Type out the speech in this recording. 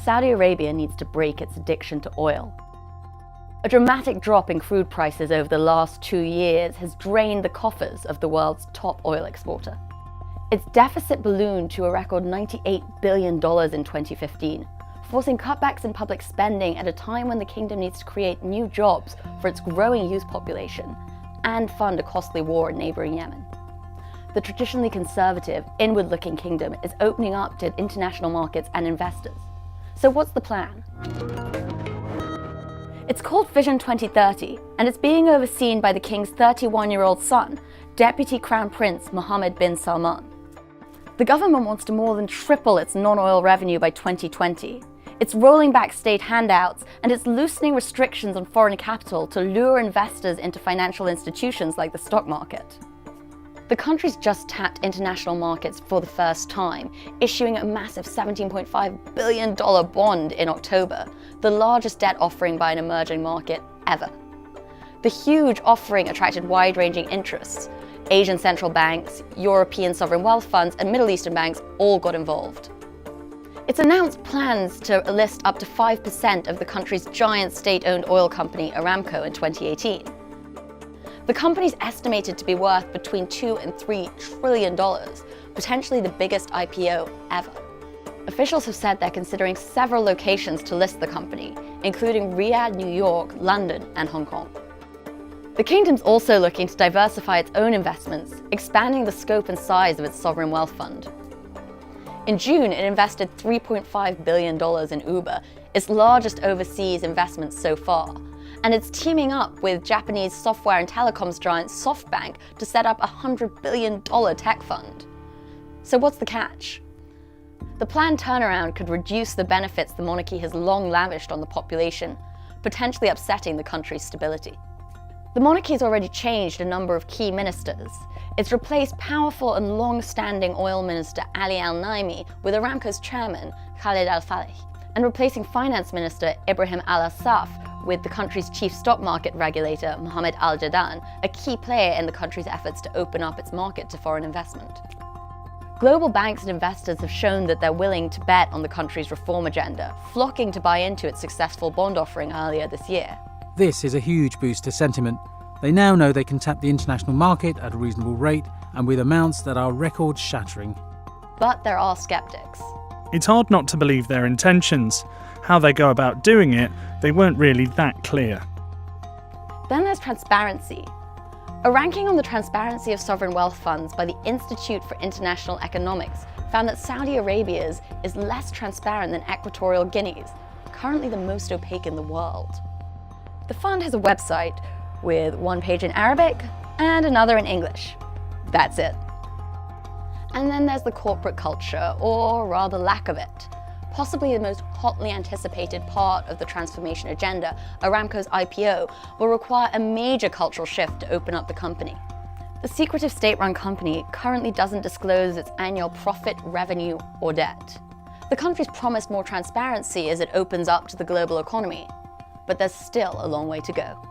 Saudi Arabia needs to break its addiction to oil. A dramatic drop in crude prices over the last 2 years has drained the coffers of the world's top oil exporter. Its deficit ballooned to a record $98 billion in 2015, forcing cutbacks in public spending at a time when the kingdom needs to create new jobs for its growing youth population and fund a costly war in neighbouring Yemen. The traditionally conservative, inward-looking kingdom is opening up to international markets and investors. So what's the plan? It's called Vision 2030, and it's being overseen by the king's 31-year-old son, Deputy Crown Prince Mohammed bin Salman. The government wants to more than triple its non-oil revenue by 2020. It's rolling back state handouts, and it's loosening restrictions on foreign capital to lure investors into financial institutions like the stock market. The country's just tapped international markets for the first time, issuing a massive $17.5 billion bond in October, the largest debt offering by an emerging market ever. The huge offering attracted wide-ranging interests. Asian central banks, European sovereign wealth funds, and Middle Eastern banks all got involved. It's announced plans to list up to 5% of the country's giant state-owned oil company, Aramco, in 2018. The company's estimated to be worth between $2 and $3 trillion, potentially the biggest IPO ever. Officials have said they're considering several locations to list the company, including Riyadh, New York, London, and Hong Kong. The kingdom's also looking to diversify its own investments, expanding the scope and size of its sovereign wealth fund. In June, it invested $3.5 billion in Uber, its largest overseas investment so far, and it's teaming up with Japanese software and telecoms giant SoftBank to set up a $100 billion tech fund. So what's the catch? The planned turnaround could reduce the benefits the monarchy has long lavished on the population, potentially upsetting the country's stability. The monarchy has already changed a number of key ministers. It's replaced powerful and long-standing oil minister Ali Al-Naimi with Aramco's chairman, Khalid Al-Falih, and replacing finance minister Ibrahim Al-Assaf with the country's chief stock market regulator, Mohammed Al-Jadaan, a key player in the country's efforts to open up its market to foreign investment. Global banks and investors have shown that they're willing to bet on the country's reform agenda, flocking to buy into its successful bond offering earlier this year. This is a huge boost to sentiment. They now know they can tap the international market at a reasonable rate and with amounts that are record-shattering. But there are skeptics. It's hard not to believe their intentions. How they go about doing it, they weren't really that clear. Then there's transparency. A ranking on the transparency of sovereign wealth funds by the Institute for International Economics found that Saudi Arabia's is less transparent than Equatorial Guinea's, currently the most opaque in the world. The fund has a website with one page in Arabic and another in English. That's it. And then there's the corporate culture, or rather lack of it. Possibly the most hotly anticipated part of the transformation agenda, Aramco's IPO, will require a major cultural shift to open up the company. The secretive state-run company currently doesn't disclose its annual profit, revenue, or debt. The country's promised more transparency as it opens up to the global economy, but there's still a long way to go.